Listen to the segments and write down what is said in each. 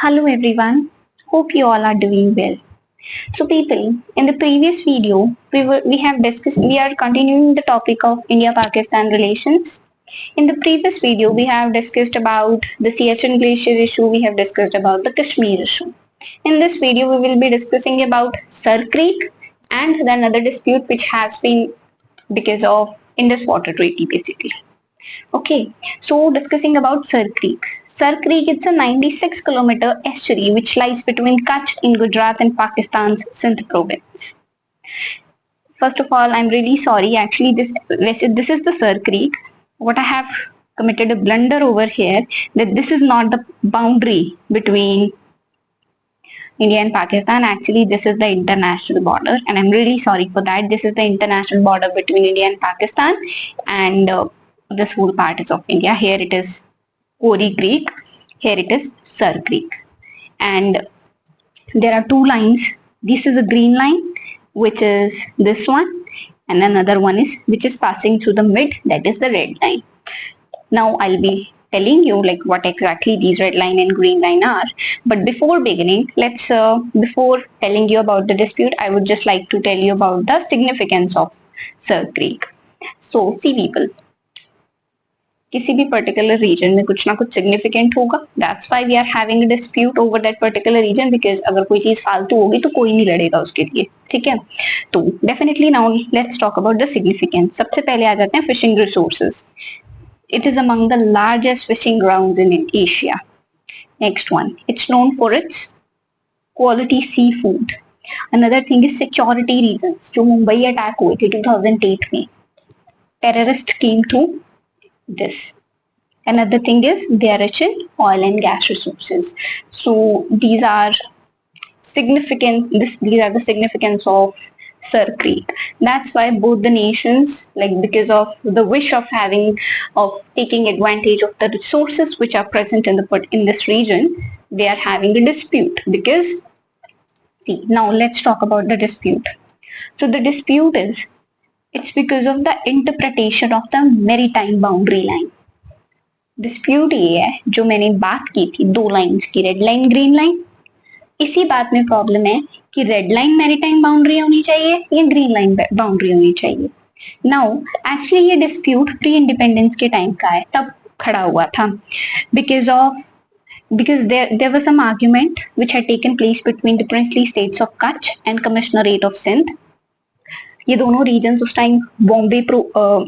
Hello everyone, hope you all are doing well. So people, in the previous video, we are continuing the topic of India-Pakistan relations. In the previous video, we have discussed about the Siachen Glacier issue, we have discussed about the Kashmir issue. In this video, we will be discussing about Sar Creek and the another dispute which has been because of Indus Water Treaty basically. Okay, so discussing about Sar Creek. Sar Creek is a 96-kilometer estuary which lies between Kutch in Gujarat and Pakistan's Sindh province. First of all, I'm really sorry. Actually, this is the Sar Creek. What I have committed a blunder over here that this is not the boundary between India and Pakistan. Actually, this is the international border, and I'm really sorry for that. This is the international border between India and Pakistan, and this whole part is of India. Here it is Kori Creek, here it is Sar Creek, and there are two lines. This is a green line, which is this one, and another one is which is passing through the mid, that is the red line. Now I'll be telling you like what exactly these red line and green line are. But before beginning, before telling you about the dispute, I would just like to tell you about the significance of Sar Creek. So see people, किसी भी particular reason में कुछ ना कुछ significant होगा. That's why we are having a dispute over that particular region, because अगर कोई चीज फालतू होगी तो कोई नहीं लड़ेगा उसके लिए. ठीक है, तो definitely now let's talk about the significance. सबसे पहले आ जाते हैं fishing resources. It is among the largest fishing grounds in Asia. Next one, it's known for its quality seafood. Another thing is security reasons. जो Mumbai attack हुए थे 2008 में, terrorist came through this. Another thing is they are rich in oil and gas resources. So these are significant. These are the significance of Sar Creek. That's why both the nations, like because of the wish of taking advantage of the resources which are present in this region, they are having a dispute. Because see, now let's talk about the dispute. So the dispute is it's because of the interpretation of the maritime boundary line. Dispute ये है जो मैंने बात की थी दो lines की, red line green line. इसी बात में प्रॉब्लम है कि रेड लाइन मैरीटाइम बाउंड्री होनी चाहिए या ग्रीन लाइन बाउंड्री होनी चाहिए. नाउ एक्चुअली ये डिस्प्यूट प्री इंडिपेंडेंस के टाइम का है, तब खड़ा हुआ था. because there was some argument which had taken place between the princely states of Kutch and Commissionerate of Sindh. ये दोनों रीजन उस time Bombay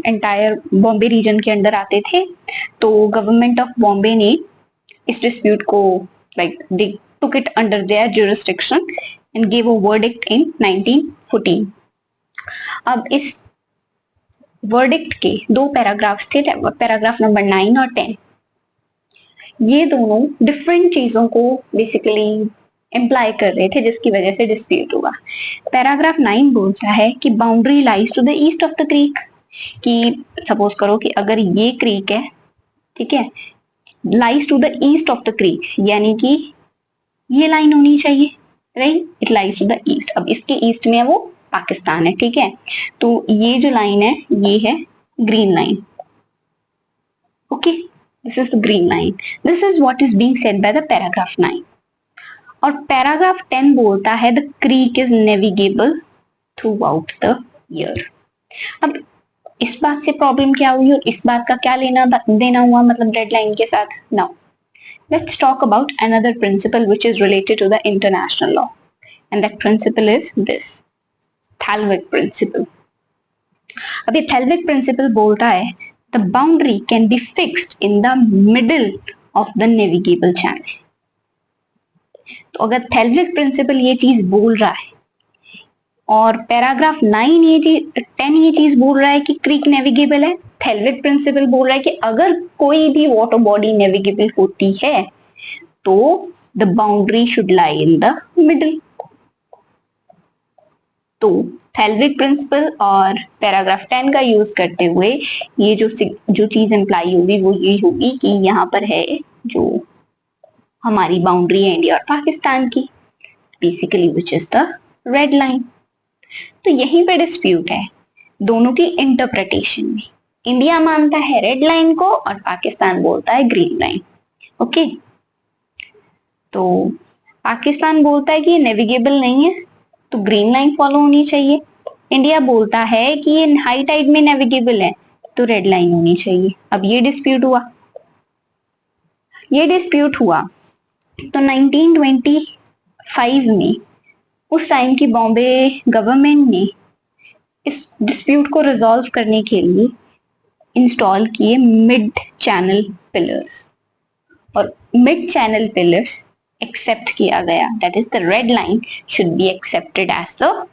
entire Bombay region के अंडर आते थे. तो गवर्नमेंट ऑफ बॉम्बे ने इस डिस्प्यूट को like they took it under their jurisdiction and give a verdict इन 1914. अब इस वर्डिक्ट के दो पैराग्राफ्स थे, पैराग्राफ नंबर 9 और 10. ये दोनों डिफरेंट चीजों को बेसिकली इम्प्लाई कर रहे थे जिसकी वजह से डिस्प्यूट हुआ. पैराग्राफ 9 बोलता है कि boundary lies to the east of the creek. कि सपोज करो कि अगर ये क्रीक है, ठीक है, lies to the east of the creek, यानी कि ये लाइन होनी चाहिए, right. It lies to the east. अब इसके ईस्ट में है वो पाकिस्तान है, ठीक है. तो ये जो लाइन है ये है green line. Okay, this is the green line. This is what is being said by the paragraph 9. और पैराग्राफ 10 बोलता है the creek is navigable through out the year. अब इस बात से प्रॉब्लम क्या हुई और इस बात का क्या लेना देना हुआ मतलब रेड लाइन के साथ. Now let's talk about another principle which is related to the international law, and that principle is this thalweg principle. अब ये थैलविक प्रिंसिपल बोलता है the boundary can be fixed in the middle of the navigable channel. तो अगर थैलविक principal ये चीज बोल रहा है और पैराग्राफ 9 10 ये चीज बोल रहा है कि क्रीक नेविगेबल है, थैलविक प्रिंसिपल बोल रहा है कि अगर कोई भी वाटर बॉडी नेविगेबल होती है तो the boundary should lie in the middle. तो थैलविक प्रिंसिपल और पैराग्राफ 10 का यूज करते हुए ये जो चीज इंप्लाई होगी वो ये होगी कि यहाँ पर है जो हमारी बाउंड्री है इंडिया और पाकिस्तान की, basically which is the red line. तो यहीं पे डिस्प्यूट है दोनों की इंटरप्रिटेशन में. इंडिया मानता है रेड लाइन को और पाकिस्तान बोलता है ग्रीन लाइन. ओके, तो पाकिस्तान बोलता है कि ये नेविगेबल नहीं है, तो ग्रीन लाइन फॉलो होनी चाहिए। इंडिया बोलता है कि ये हाई टाइड में नेविगेबल है, तो रेड लाइन होनी चाहिए। अब ये डिस्प्यूट हुआ तो 1925 में उस टाइम की बॉम्बे गवर्नमेंट ने इस डिस्प्यूट को रिजॉल्व करने के लिए इंस्टॉल किए मिड चैनल पिलर्स, और मिड चैनल पिलर्स एक्सेप्ट किया गया, that is the red line should be accepted as the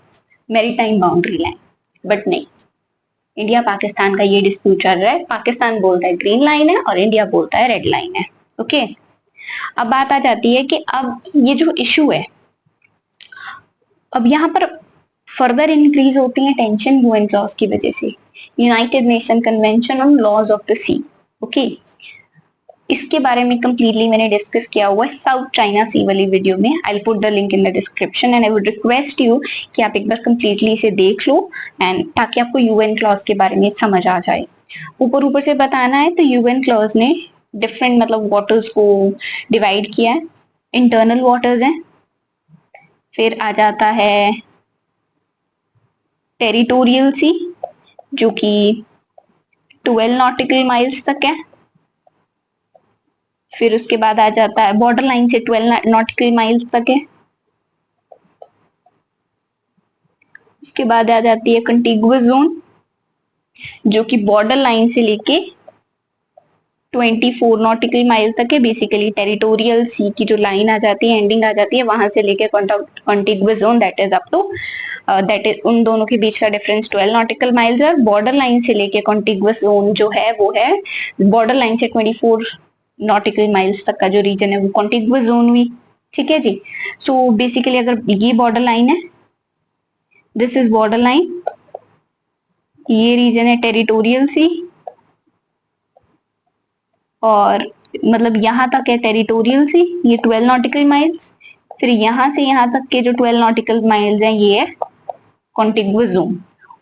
maritime boundary line. But नहीं, इंडिया पाकिस्तान का ये डिस्प्यूट चल रहा है, पाकिस्तान बोलता है ग्रीन लाइन है और इंडिया बोलता है रेड लाइन है। ओके, अब बात आ जाती है कि अब ये जो इशू है, अब यहाँ पर फर्दर इंक्रीज होती है टेंशन यूएन क्लॉज की वजह से, United Nation Convention on Laws of the Sea. Okay, इसके बारे में कंप्लीटली मैंने डिस्कस किया हुआ है साउथ चाइना सी वाली वीडियो में। I will put the link in the description and I would request you कि आप एक बार कंप्लीटली इसे देख लो, एंड ताकि आपको यूएन क्लॉज के बारे में समझ आ जाए। ऊपर ऊपर से बताना है तो यूएन क्लॉज ने डिफरेंट मतलब वाटर्स को डिवाइड किया है। इंटरनल वाटर्स हैं, फिर आ जाता है टेरिटोरियल सी जो कि 12 नॉटिकल माइल्स तक है, फिर उसके बाद आ जाता है बॉर्डर लाइन से 12 नॉटिकल माइल्स तक है, उसके बाद आ जाती है कंटिगुअस जोन जो कि बॉर्डर लाइन से लेके 24 नॉटिकल माइल तक है। बेसिकली टेरिटोरियल सी की जो लाइन आ जाती है, एंडिंग आ जाती है, वहां से लेके contiguous zone that is up to that is उन दोनों के बीच का डिफरेंस 12 नॉटिकल माइल्स है। बॉर्डर लाइन से लेके कॉन्टिगुअस जोन जो है वो है बॉर्डर लाइन से 24 नॉटिकल माइल्स तक का जो रीजन है वो कॉन्टिगुअस जोन हुई। ठीक है जी। सो बेसिकली अगर ये बॉर्डर लाइन है, दिस इज बॉर्डर लाइन, ये रीजन है टेरिटोरियल सी, और मतलब यहां तक है टेरिटोरियल सी, ये 12 नॉटिकल माइल्स, फिर यहां से यहां तक के जो 12 नॉटिकल माइल्स हैं ये है कॉन्टिगुअस जोन,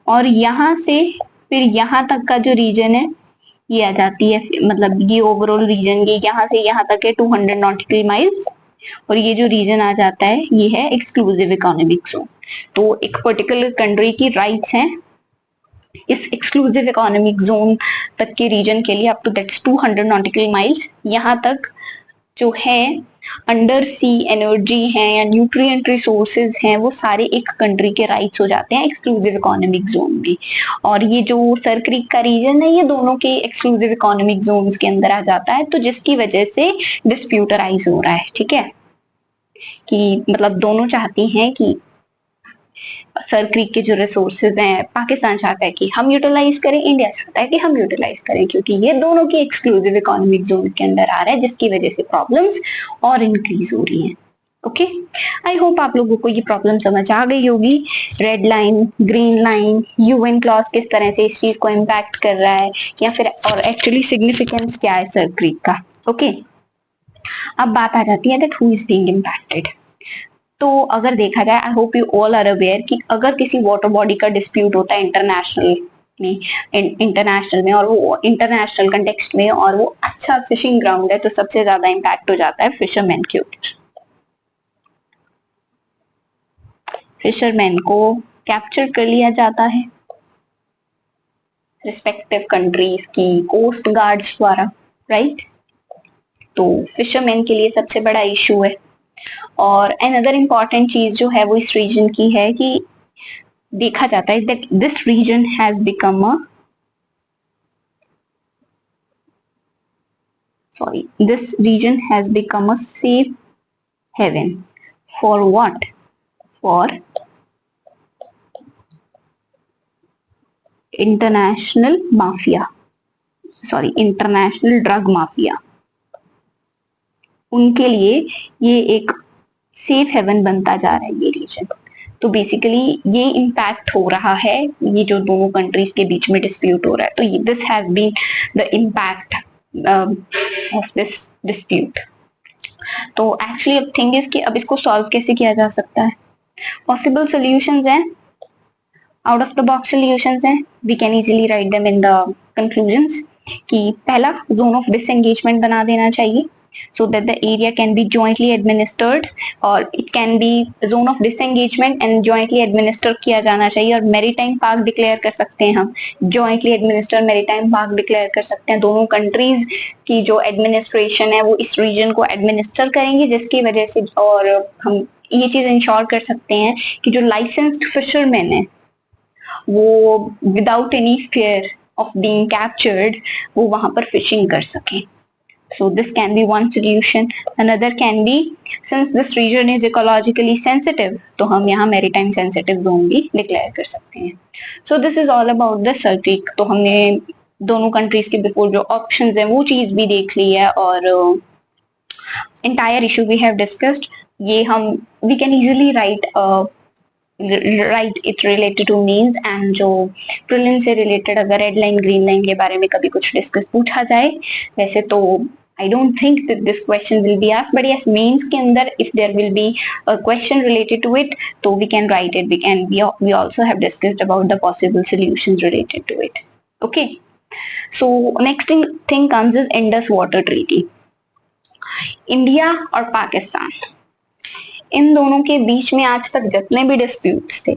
और यहां से फिर यहां तक का जो रीजन है ये आ जाती है, मतलब ये ओवरऑल रीजन ये यहां से यहां तक है 200 नॉटिकल माइल्स, और ये जो रीजन आ जाता है ये है एक्सक्लूसिव इकोनॉमिक जोन। तो एक पर्टिकुलर कंट्री की राइट्स हैं इस एक्सक्लूसिव इकोनॉमिक जोन तक के रीजन के लिए up to that's 200 nautical miles, यहाँ तक जो है अंडर सी एनर्जी है या न्यूट्रिएंट रिसोर्सेज हैं वो सारे एक कंट्री के राइट्स हो जाते हैं एक्सक्लूसिव इकोनॉमिक जोन में। और ये जो सर क्रीक का रीजन है ये दोनों के एक्सक्लूसिव इकोनॉमिक जोन्स के अंदर आ जाता है, तो जिसकी वजह से डिस्प्यूट अराइज हो रहा है। ठीक है, कि मतलब दोनों चाहती हैं कि सर क्रीक के जो रिसोर्सेज हैं पाकिस्तान चाहता है कि हम यूटिलाइज करें, इंडिया चाहता है कि हम यूटिलाइज करें, क्योंकि ये दोनों की एक्सक्लूसिव इकोनॉमिक जोन के अंदर आ रहा है जिसकी वजह से प्रॉब्लम्स और इंक्रीज हो रही हैं। ओके, आई होप आप लोगों को ये प्रॉब्लम समझ आ गई होगी। Red line, green line, UN clause किस तरह से इस चीज को इम्पैक्ट कर रहा है, या फिर और एक्चुअली सिग्निफिकेंस क्या है सर क्रीक का। ओके, अब बात आ जाती है that who is being impacted. तो अगर देखा जाए, I hope you all are aware कि अगर किसी वाटर बॉडी का डिस्प्यूट होता है इंटरनेशनल में और वो इंटरनेशनल कंटेक्स्ट में और वो अच्छा फिशिंग ग्राउंड है, तो सबसे ज्यादा इम्पैक्ट हो जाता है फिशरमैन के ऊपर। फिशरमैन को कैप्चर कर लिया जाता है रिस्पेक्टिव कंट्रीज की कोस्ट गार्ड्स द्वारा, राइट। तो फिशरमैन के लिए सबसे बड़ा इशू है। और अनदर इम्पॉर्टेंट चीज जो है वो इस रीजन की है कि देखा जाता है that this region has become a this region has become a safe haven for what? For international drug mafia। उनके लिए ये एक सेफ हेवन बनता जा रहा है ये रीजन। तो बेसिकली ये इम्पैक्ट हो रहा है, ये जो दोनों कंट्रीज के बीच में डिस्प्यूट हो रहा है, तो this has been the impact of this dispute. तो एक्चुअली अब थिंग इज कि अब इसको सॉल्व कैसे किया जा सकता है। पॉसिबल सॉल्यूशंस हैं, out of the box solutions हैं, we can easily write them in the conclusions. कि पहला, जोन ऑफ डिसएंगेजमेंट बना देना चाहिए। so that the area can be jointly administered, और it can be zone of disengagement and jointly administer किया जाना चाहिए. और मैरीटाइम पार्क डिक्लेयर कर सकते हैं हम, jointly administer maritime park declare कर सकते हैं. दोनों कंट्रीज की जो एडमिनिस्ट्रेशन है वो इस रीजन को एडमिनिस्टर करेंगे, जिसकी वजह से और हम ये चीज इंश्योर कर सकते हैं कि जो लाइसेंस्ड फिशरमैन है वो without any fear of being captured वो वहां पर फिशिंग कर सके. So this can be one solution. Another can be, since this region is ecologically sensitive, तो हम यहाँ maritime sensitive zone भी declare कर सकते हैं. So this is all about the SERCIC. तो हमने दोनों countries के बिल्कुल जो options हैं वो चीज भी देख ली है, और entire issue we have discussed. ये हम we can easily write it related to means, and जो प्रीलिम से रिलेटेड अगर रेड लाइन ग्रीन लाइन के बारे में कभी कुछ डिस्कस पूछा जाए, वैसे तो I don't think that this question will be asked, but yes, mains के अंदर if there will be a question related to it, तो we can write it. We also have discussed about the possible solutions related to it. Okay, so next thing comes is Indus Water Treaty. India और पाकिस्तान, इन दोनों के बीच में आज तक जितने भी disputes थे,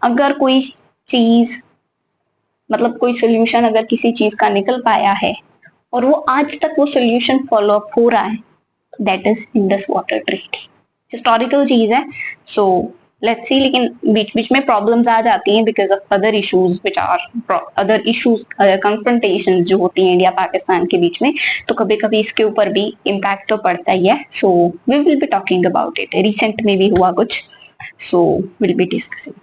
अगर कोई चीज मतलब कोई सोल्यूशन अगर किसी चीज का निकल पाया है और वो आज तक वो सोल्यूशन फॉलो अप हो रहा है, that is Indus water treaty. Historical चीज है, सो लेट्स सी. लेकिन बीच बीच में प्रॉब्लम्स आ जाती हैं because of other issues which are other issues, confrontations जो होती हैं इंडिया पाकिस्तान के बीच में, तो कभी कभी इसके ऊपर भी इम्पैक्ट तो पड़ता ही है. So we will be talking about it. Recent में भी हुआ कुछ, so will be discussing.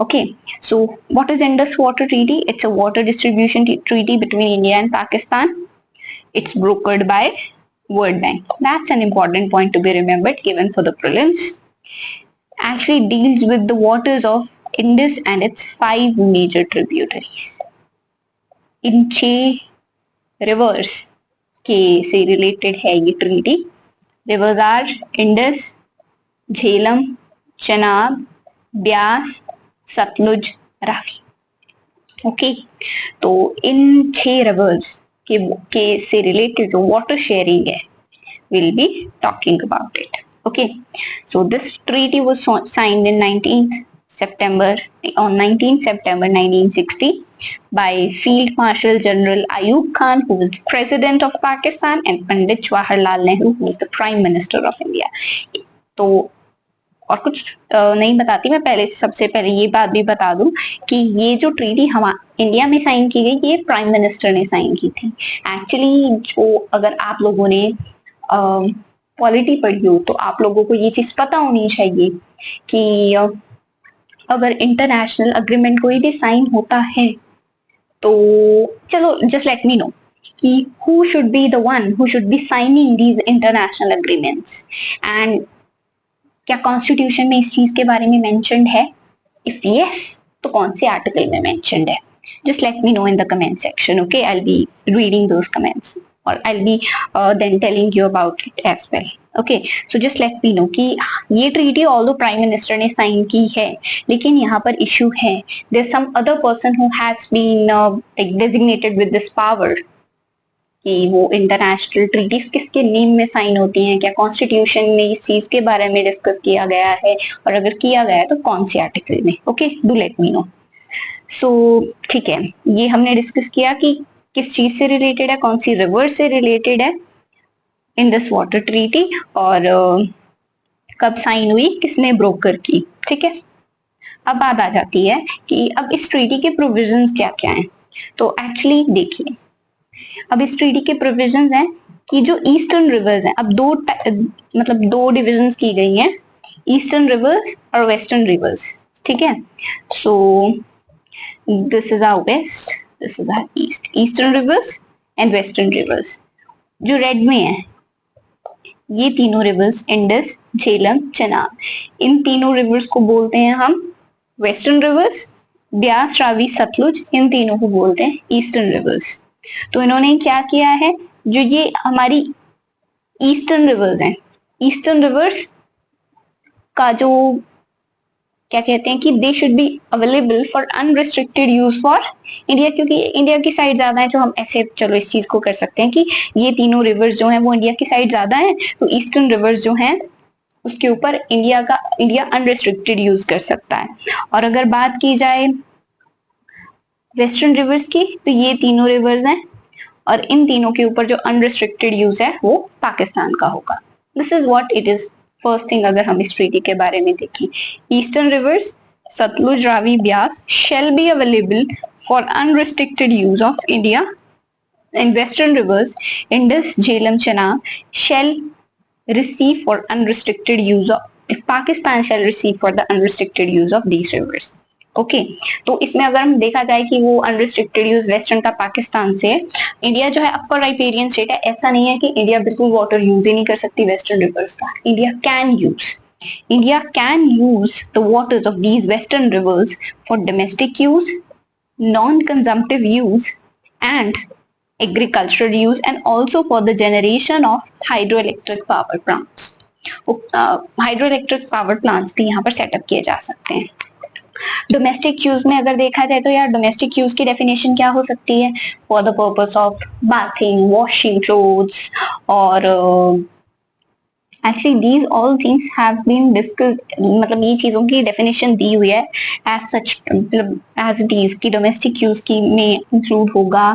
Okay, so what is Indus Water Treaty? It's a water distribution treaty between India and Pakistan. It's brokered by World Bank. That's an important point to be remembered even for the prelims. Actually deals with the waters of Indus and its 5 major tributaries. In 6 rivers के से related है ये treaty. Rivers are Indus, Jhelum, Chenab, Beas, Sutlej, Ravi. Okay, तो इन 6 rivers के से related जो water sharing है, will be talking about it. Okay, so this treaty was signed in 19th September 1960 by Field Marshal General Ayub Khan, who was the President of Pakistan, and Pandit Jawaharlal Nehru, who was the Prime Minister of India. तो और कुछ नहीं बताती मैं, पहले सबसे पहले ये बात भी बता दूं कि ये जो ट्रीटी हम इंडिया में साइन की गई, ये प्राइम मिनिस्टर ने साइन की थी. एक्चुअली जो अगर आप लोगों ने पॉलिटी पढ़ी हो तो आप लोगों को ये चीज पता होनी चाहिए कि अगर इंटरनेशनल अग्रीमेंट कोई भी साइन होता है तो चलो जस्ट लेट मी नो कि who should be the one who should be signing these international agreements, and क्या कॉन्स्टिट्यूशन में इस चीज के बारे में मेंशन्ड है? इफ यस, तो कौन से आर्टिकल में मेंशन्ड है? Just let me know in the comment section. Okay, I will be reading those comments और I will be then telling you about it as well. Okay, so just let me know कि ये treaty although prime minister ने sign की है, लेकिन यहाँ पर issue है. There some other person who has been designated with this power कि वो इंटरनेशनल ट्रीटीज किसके नेम में साइन होती हैं, क्या कॉन्स्टिट्यूशन में इस चीज के बारे में डिस्कस किया गया है, और अगर किया गया है तो कौन से आर्टिकल में. Okay, do let me know. So ठीक है, ये हमने डिस्कस किया कि किस चीज से रिलेटेड है, कौन सी रिवर से रिलेटेड है इंडस वाटर ट्रीटी, और कब साइन हुई, किसने ब्रोकर की. ठीक है, अब बात आ जाती है कि अब इस ट्रीटी के प्रोविजंस क्या क्या हैं. तो एक्चुअली देखिए, अब इस ट्रीटी के प्रोविजंस हैं कि जो ईस्टर्न रिवर्स हैं, अब दो डिविजन्स की गई हैं, ईस्टर्न रिवर्स और वेस्टर्न रिवर्स. ठीक है, so this is our west, this is our east. Eastern rivers and western rivers जो रेड में है, ये तीनों रिवर्स इंडस, झेलम, चेनाब, इन तीनों रिवर्स को बोलते हैं हम वेस्टर्न रिवर्स. ब्यास, रावी, सतलुज, इन तीनों को बोलते हैं ईस्टर्न रिवर्स. तो इन्होंने क्या किया है, जो ये हमारी ईस्टर्न रिवर्स हैं, ईस्टर्न रिवर्स का जो क्या कहते हैं कि they should be available for unrestricted use for India, क्योंकि इंडिया की साइड ज्यादा है, जो हम ऐसे चलो इस चीज को कर सकते हैं कि ये तीनों रिवर्स जो हैं वो इंडिया की साइड ज्यादा है, तो ईस्टर्न रिवर्स जो हैं उसके ऊपर इंडिया अनरिस्ट्रिक्टेड यूज कर सकता है। और अगर बात की जाए वेस्टर्न रिवर्स की, तो ये तीनों रिवर्स हैं और इन तीनों के ऊपर जो अनरिस्ट्रिक्टेड यूज है वो पाकिस्तान का होगा। This is what it is. First thing अगर हम इस ट्रीटी के बारे में देखें, eastern rivers Sutlej Ravi Beas shall be available for unrestricted use of India and western rivers Indus Jhelum Chenab shall receive for unrestricted use of Pakistan shall receive for the unrestricted use of these rivers. Okay तो इसमें अगर हम देखा जाए कि वो अनरिस्ट्रिक्टेड यूज वेस्टर्न का पाकिस्तान से, इंडिया जो है अपर राइपेरियन स्टेट है, ऐसा नहीं है कि इंडिया बिल्कुल वाटर यूज ही नहीं कर सकती वेस्टर्न रिवर्स का। India can use the waters of these western rivers for domestic use, non consumptive use and agricultural use and also for the generation of hydroelectric power plants. Hydroelectric power plants भी यहाँ पर setup किए जा सकते हैं। Domestic use में अगर देखा जाए तो यार डोमेस्टिक यूज की डेफिनेशन क्या हो सकती है? For the purpose of bathing, washing clothes और actually these all things have been discussed, मतलब ये चीजों की डेफिनेशन दी हुई है एज सच, मतलब एज इट इज की डोमेस्टिक यूज की में इंक्लूड होगा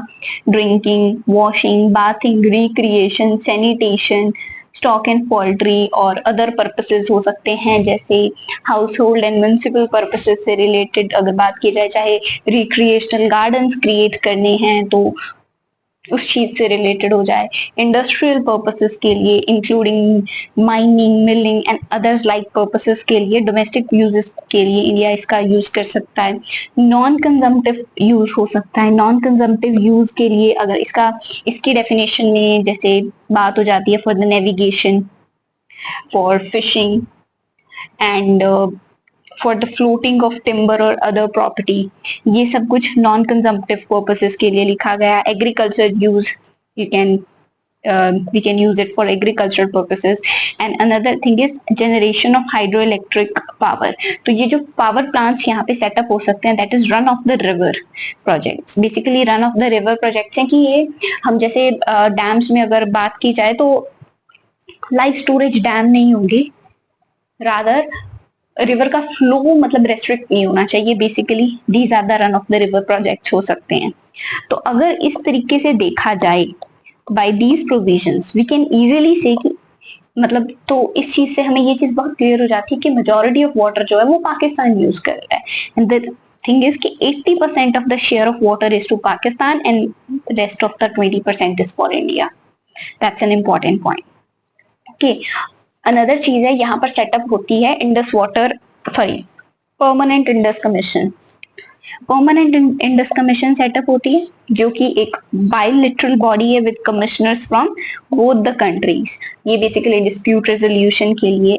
drinking, washing, bathing, recreation, sanitation, stock and poultry और अदर पर्पसेस हो सकते हैं जैसे house hold and municipal purposes से रिलेटेड अगर बात की जाए, चाहे रिक्रिएशनल गार्डन्स क्रिएट करने हैं तो उस चीज से रिलेटेड हो जाए, इंडस्ट्रियल पर्पसेस के लिए including mining, milling and others like purposes के लिए, डोमेस्टिक यूजेस के लिए इंडिया इसका यूज कर सकता है। नॉन कंजम्पटिव यूज हो सकता है, नॉन कंजम्पटिव यूज के लिए अगर इसकी डेफिनेशन में जैसे बात हो जाती है for the navigation, for fishing and for the floating of timber और अदर प्रॉपर्टी, ये सब कुछ नॉन कंजम्पटिव पर्पसेस के लिए लिखा गया। Agriculture use, you can we can use it for agricultural purposes and another thing is generation of hydroelectric power। तो ये जो पावर प्लांट्स यहाँ पे सेटअप हो सकते हैं that is run of the river projects। Basically run of the river projects हैं कि ये हम जैसे डैम्स में अगर बात की जाए तो लाइव स्टोरेज डैम नहीं होंगे, रादर रिवर का फ्लो मतलब रेस्ट्रिक्ट नहीं होना चाहिए। Basically these are the run of the river projects हो सकते हैं। तो अगर इस तरीके से देखा जाए by these provisions we can easily से कि मतलब तो इस चीज से हमें ये चीज बहुत क्लियर हो जाती है कि मेजॉरिटी ऑफ वाटर जो है वो पाकिस्तान यूज कर रहा है एंड द थिंग इज कि 80% of the share of water is to Pakistan and rest of the 20% is for India. That's an important point. Okay, another चीज है यहाँ पर सेटअप होती है Indus water permanent Indus commission. Permanent Indus commission setup होती है जो कि एक बायलिटरल बॉडी है with commissioners from both the countries. ये बेसिकली डिस्प्यूट रेजोल्यूशन के लिए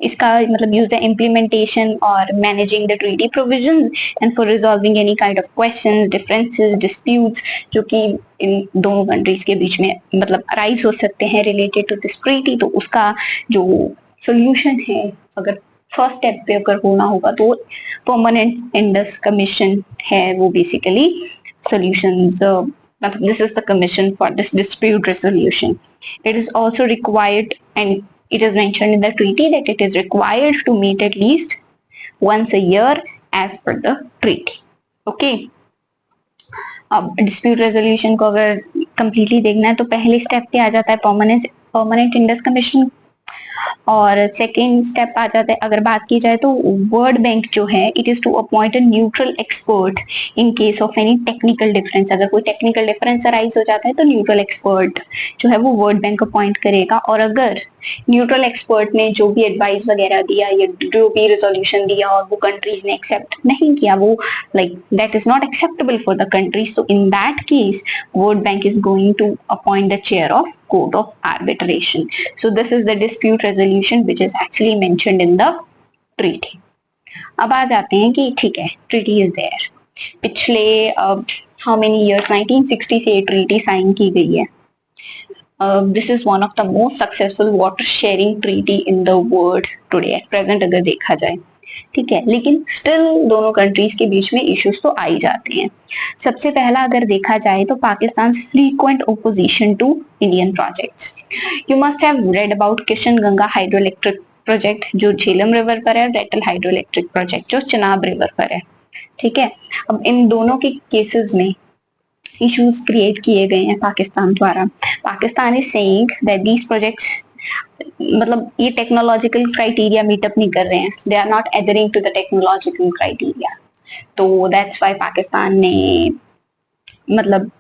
इसका मतलब यूज है इम्प्लीमेंटेशन और managing the treaty provisions and for resolving any kind of questions, differences, disputes जो कि इन दोनों कंट्रीज के बीच में मतलब अराइज हो सकते हैं रिलेटेड टू दिस ट्रीटी। तो उसका जो सोल्यूशन है अगर फर्स्ट स्टेप पे अगर होना होगा तो परमानेंट इंडस कमीशन है वो बेसिकली सॉल्यूशंस मतलब this is the commission for this dispute resolution. It is also required and it is mentioned in the treaty that it is required to meet at least once a year as per the treaty. Okay, अब dispute resolution को अगर completely देखना है तो पहले step पे आ जाता है परमानेंट इंडस कमीशन और सेकेंड स्टेप आ जाता है अगर बात की जाए तो वर्ल्ड बैंक जो है it is to appoint a neutral expert in case of any technical difference. अगर कोई टेक्निकल डिफरेंस अराइज हो जाता है तो न्यूट्रल एक्सपर्ट जो है वो वर्ल्ड बैंक अपॉइंट करेगा और अगर न्यूट्रल एक्सपर्ट ने जो भी एडवाइस वगैरह दिया या जो भी रेजोल्यूशन दिया और वो कंट्रीज ने एक्सेप्ट नहीं किया, वो like that is not acceptable for the countries, so in that case world bank is going to appoint the chair of court of arbitration. So this is the dispute resolution which is actually mentioned in the treaty. अब आ जाते हैं कि ठीक है treaty is there, पिछले how many years 1960 से treaty sign की गई है। This is one of the most successful water sharing treaty in the world today at present अगर देखा जाए। ठीक है, लेकिन स्टिल दोनों कंट्रीज के बीच में इश्यूज तो आ ही जाते हैं। सबसे पहला अगर देखा जाए तो Pakistan frequent opposition to Indian projects. You must have read about Kishan Ganga hydroelectric project जो झेलम रिवर पर है, रेटल हाइड्रो इलेक्ट्रिक प्रोजेक्ट जो चिनाब रिवर पर है। ठीक है, अब इन दोनों के केसेस में इश्यूज क्रिएट किए गए हैं पाकिस्तान द्वारा। Pakistan is saying that these projects मतलब ये टेक्नोलॉजिकल क्राइटेरिया मीटअप नहीं कर रहे हैं, they are not adhering to the technological criteria. तो दैट्स व्हाई पाकिस्तान ने मतलब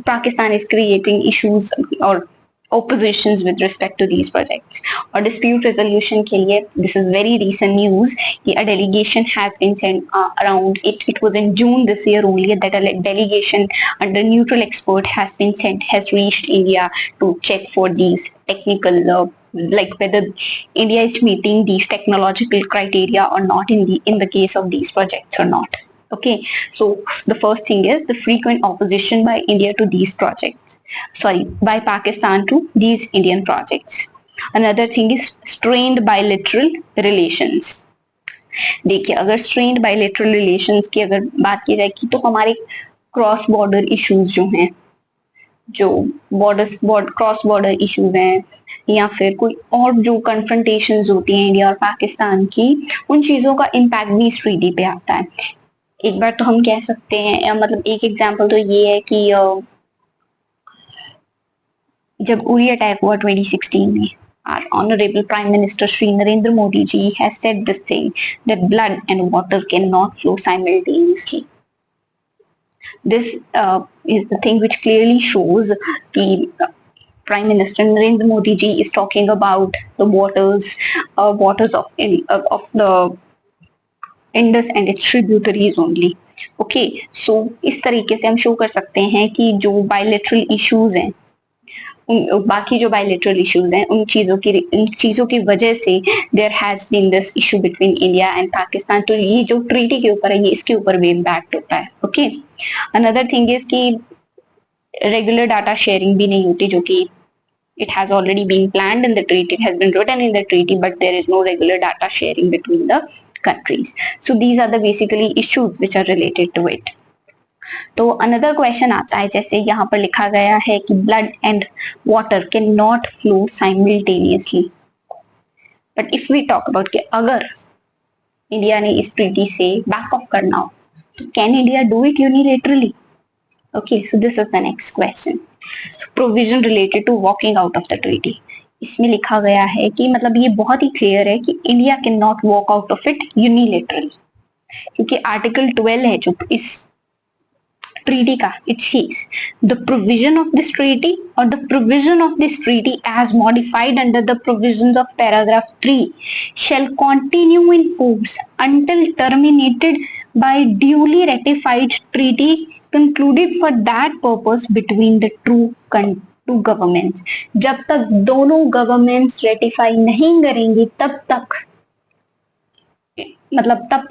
पाकिस्तान इज क्रिएटिंग इश्यूज और oppositions with respect to these projects और dispute resolution के लिए this is very recent news कि a delegation has been sent around it was in June this year only that a delegation under neutral expert has been sent has reached India to check for these technical like whether India is meeting these technological criteria or not in the case of these projects or not. Okay, so the first thing is the frequent opposition by India to these projects. Sorry, by Pakistan to these Indian projects. Another thing is strained bilateral relations. देखिए, अगर strained bilateral relations की अगर बात की जाए तो हमारे cross border issues जो हैं, जो क्रॉस बॉर्डर इश्यूज हैं या फिर कोई और जो कन्फ्रंटेशंस होती हैं इंडिया और पाकिस्तान की, उन चीजों का इम्पैक्ट भी इस ट्रीटी पे आता है। एक बार तो हम कह सकते हैं मतलब एक एग्जांपल तो ये है कि जब उरी अटैक हुआ 2016 में, our honorable prime minister Shri Narendra Modi ji has said this thing that blood and water cannot flow simultaneously. This is the thing which clearly shows the Prime Minister Narendra Modi ji is talking about the waters of the Indus and its tributaries only. Okay, so इस तरीके से हम show कर सकते हैं कि जो bilateral issues हैं, बाकी जो बायलेटरल इश्यूज हैं उन चीजों की वजह से there has been this issue between India and Pakistan. तो ये जो ट्रीटी के ऊपर है ये इसके ऊपर भी इम्पैक्ट होता है। ओके, अनदर थिंग इज कि रेगुलर डाटा शेयरिंग भी नहीं होती, जो कि it has already been planned in the treaty, it has been written in the treaty, but there is no regular data sharing between the countries. So these are the basically issues which are related to it. तो another question आता है, जैसे यहाँ पर लिखा गया है कि blood and water can not flow simultaneously, but if we talk about कि अगर इंडिया ने इस ट्रीटी से बैक ऑफ करना हो तो can India do it unilaterally? Okay, so this is the next question. Provision related to walking out of the treaty, इसमें लिखा गया है कि मतलब ये बहुत ही क्लियर है कि India can not walk out of it unilaterally, क्योंकि आर्टिकल 12 है जो इस treaty का, it says the provision of this treaty or the provision of this treaty as modified under the provisions of paragraph 3 shall continue in force until terminated by duly ratified treaty concluded for that purpose between the two governments. जब तक दोनों governments ratify नहीं करेंगी तब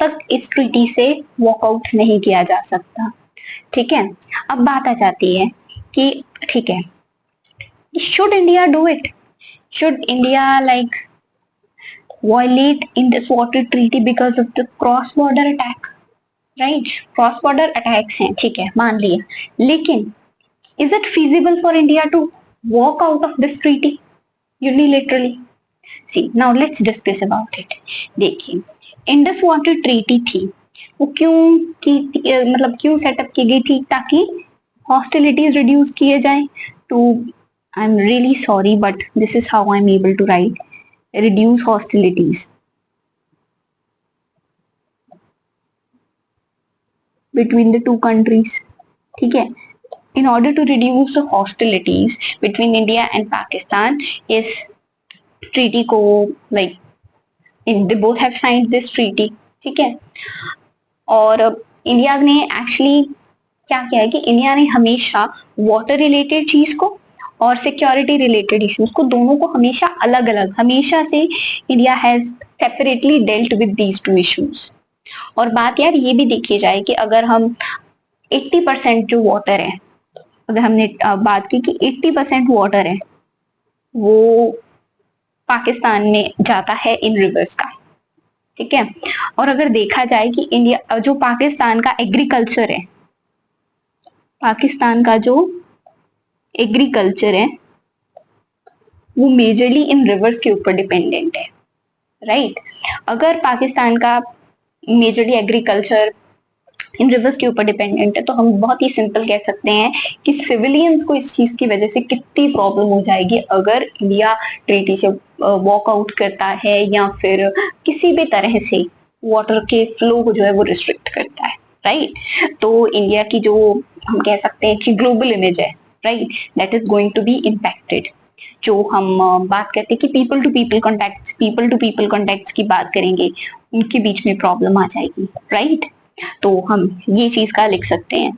तक इस treaty से walkout नहीं किया जा सकता। ठीक है, अब बात आ जाती है कि ठीक है, should India do it? Should India like violate in this water treaty because of the cross border attack? Right, cross border attacks हैं, ठीक है, मान लिया, लेकिन is it feasible for India to walk out of this treaty unilaterally? See now let's discuss about it. देखिए, Indus water treaty थी, वो क्यों सेटअप की गई थी? ताकि हॉस्टिलिटीज रिड्यूस किए जाएं। To I am really sorry but this is how I am able to right, reduce hostilities between the two countries. ठीक है, in order to reduce the hostilities between India and Pakistan, is treaty को like they both have signed this treaty. ठीक है, और India ने actually क्या किया है कि इंडिया ने हमेशा वाटर रिलेटेड चीज को और सिक्योरिटी रिलेटेड इश्यूज को दोनों को हमेशा अलग अलग, हमेशा से India has separately dealt with these two issues. और बात यार ये भी देखी जाए कि अगर हम 80% जो वाटर है, अगर हमने बात की कि 80% वाटर है वो पाकिस्तान में जाता है इन रिवर्स का, ठीक है। और अगर देखा जाए कि इंडिया जो पाकिस्तान का एग्रीकल्चर है, पाकिस्तान का जो एग्रीकल्चर है वो मेजरली इन रिवर्स के ऊपर डिपेंडेंट है, राइट। अगर पाकिस्तान का मेजरली एग्रीकल्चर इन रिवर्स के ऊपर डिपेंडेंट है तो हम बहुत ही सिंपल कह सकते हैं कि सिविलियंस को इस चीज की वजह से कितनी प्रॉब्लम हो जाएगी अगर इंडिया ट्रीटी से वॉकआउट करता है या फिर किसी भी तरह से वाटर के फ्लो को जो है वो रिस्ट्रिक्ट करता है, राइट। तो इंडिया की जो हम कह सकते हैं कि ग्लोबल इमेज है, right, that is going to be impacted. जो हम बात करते हैं कि पीपल टू पीपल कॉन्टेक्ट की बात करेंगे, उनके बीच में प्रॉब्लम आ जाएगी, राइट। तो हम ये चीज का लिख सकते हैं।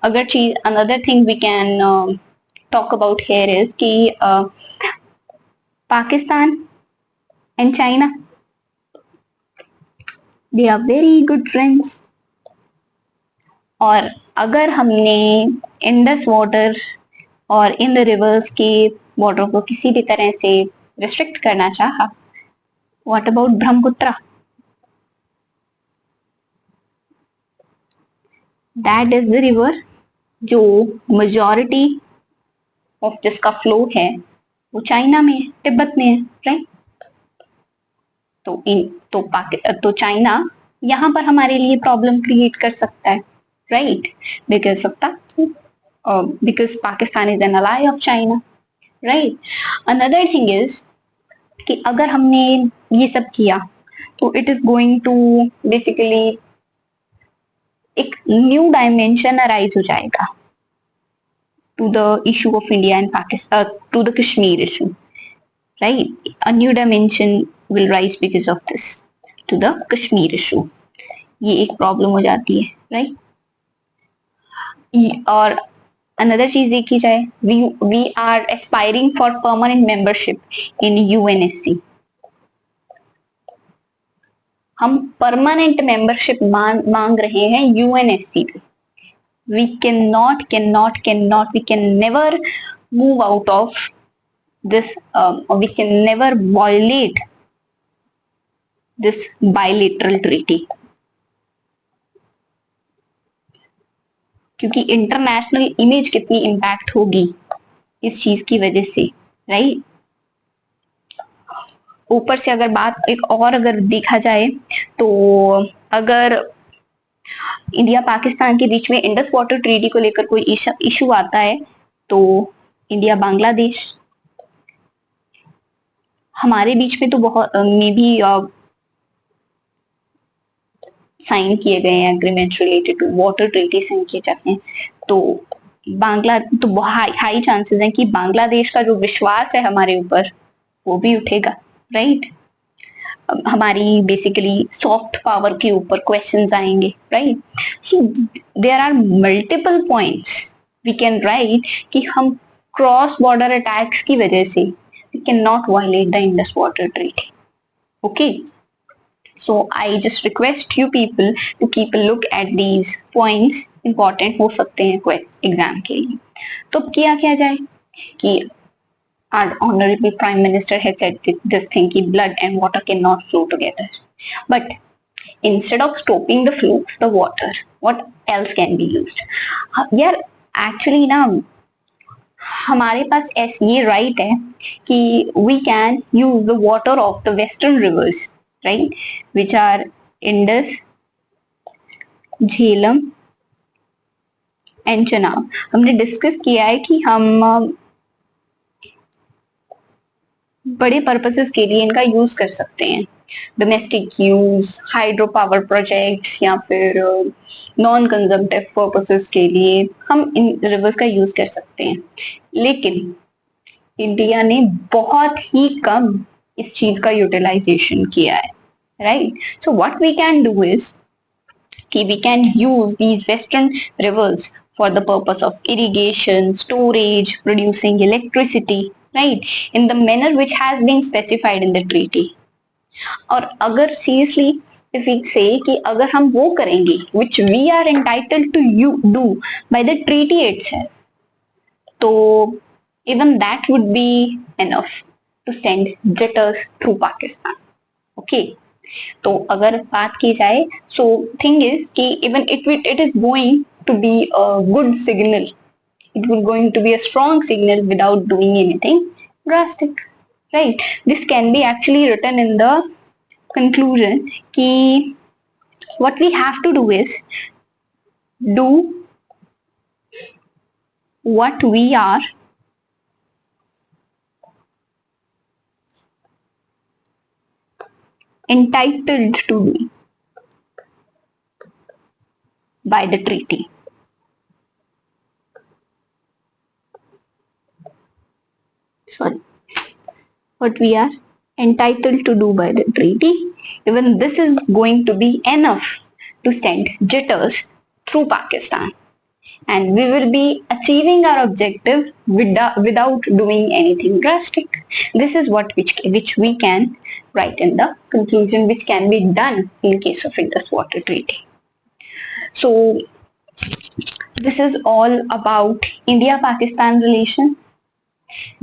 अगर चीज another thing we can talk about here is कि Pakistan and China, they are very good friends. और अगर हमने इंडस वाटर और इन द रिवर्स के वाटर को किसी भी तरह से रिस्ट्रिक्ट करना चाहा, what about Brahmaputra? That is the river जो मेजॉरिटी ऑफ जिसका फ्लो है वो चाइना में है, तिब्बत में है, राइट। तो चाइना यहाँ पर हमारे लिए प्रॉब्लम क्रिएट कर सकता है, right, because of the because Pakistan is an ally of China, right. Another thing is कि अगर हमने ये सब किया तो it is going to basically एक न्यू डायमेंशन अराइज हो जाएगा to the issue of India and Pakistan, to the Kashmir issue, right? A new dimension will rise because of this to the Kashmir issue. ये एक problem हो जाती है, right. और another चीज देखी जाए, we are aspiring for permanent membership in UNSC. हम परमानेंट मेंबरशिप मांग रहे हैं यूएनएससी पे। we we can never move out of this, we can never violate this bilateral treaty, क्योंकि इंटरनेशनल इमेज कितनी इम्पैक्ट होगी इस चीज की वजह से, राइट। ऊपर से अगर बात एक और अगर देखा जाए तो अगर इंडिया पाकिस्तान के बीच में इंडस वाटर ट्रीटी को लेकर कोई इशू आता है तो इंडिया बांग्लादेश हमारे बीच में तो बहुत मे बी साइन किए गए हैं agreement related to water treaty sign किए जाते हैं, तो बांग्ला तो हाई चांसेस हैं कि बांग्लादेश का जो विश्वास है हमारे ऊपर वो भी उठेगा, राइट। हमारी बेसिकली सॉफ्ट पावर के ऊपर क्वेश्चंस आएंगे, right. So there are multiple points we can write कि हम क्रॉस बॉर्डर अटैक्स की वजह से we can not violate the Indus water treaty, okay. So I just request you people to keep a look at these points, important हो सकते हैं exam के लिए। तो क्या किया जाए कि our honorable prime minister has said this thing कि blood and water cannot flow together, but instead of stopping the flow of the water, what else can be used? यार actually ना हमारे पास ये राइट है कि we can use the water of the western rivers, right, which are Indus, Jhelum and Chenab. हमने discuss किया है कि हम बड़े पर्पसेस के लिए इनका यूज कर सकते हैं, domestic use, hydro power projects या फिर नॉन कंजम्पटिव पर्पसेस के लिए हम इन रिवर्स का यूज कर सकते हैं। लेकिन इंडिया ने बहुत ही कम इस चीज का यूटिलाइजेशन किया है, right. So what we can do is कि we can use these western rivers for the purpose of irrigation, storage, producing electricity, right, in the manner which has been specified in the treaty. और अगर seriously if we say कि अगर हम वो करेंगे which we are entitled to you do by the treaty itself, तो even that would be enough to send jitters through Pakistan, okay. तो अगर बात की जाए, सो थिंग इज कि even it is going to be a good signal, it will going to be a strong signal without doing anything drastic, right? This can be actually written in the conclusion ki what we have to do is do what we are entitled to do by the treaty. Sorry, what we are entitled to do by the treaty. Even this is going to be enough to send jitters through Pakistan, and we will be achieving our objective without doing anything drastic. This is what which we can write in the conclusion, which can be done in case of Indus Water Treaty. So this is all about India-Pakistan relations.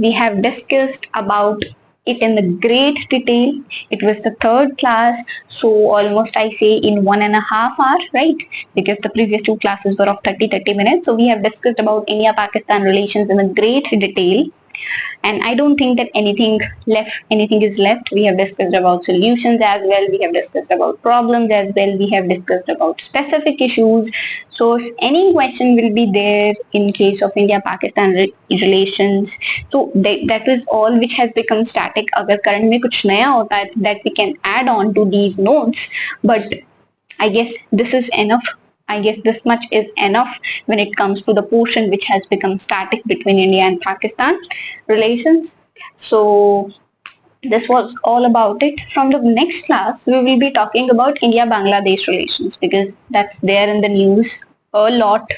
We have discussed about it in the great detail. It was the third class, so almost I say in 1.5 hour, right? Because the previous two classes were of 30 minutes. So we have discussed about India-Pakistan relations in a great detail. And I don't think that anything is left. We have discussed about solutions as well. We have discussed about problems as well. We have discussed about specific issues. So if any question will be there in case of India-Pakistan relations, so that is all which has become static. अगर current में कुछ नया होता है, that we can add on to these notes. But I guess this is enough. I guess this much is enough when it comes to the portion which has become static between India and Pakistan relations. So this was all about it. From the next class, we will be talking about India-Bangladesh relations because that's there in the news a lot.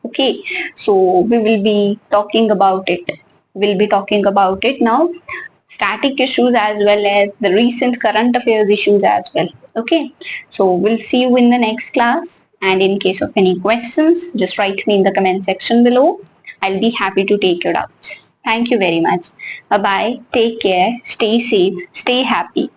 Okay, so we will be talking about it. We'll be talking about it now. Static issues as well as the recent current affairs issues as well. Okay, so we'll see you in the next class. And in case of any questions, just write me in the comment section below. I'll be happy to take your doubts. Thank you very much. Bye bye. Take care. Stay safe. Stay happy.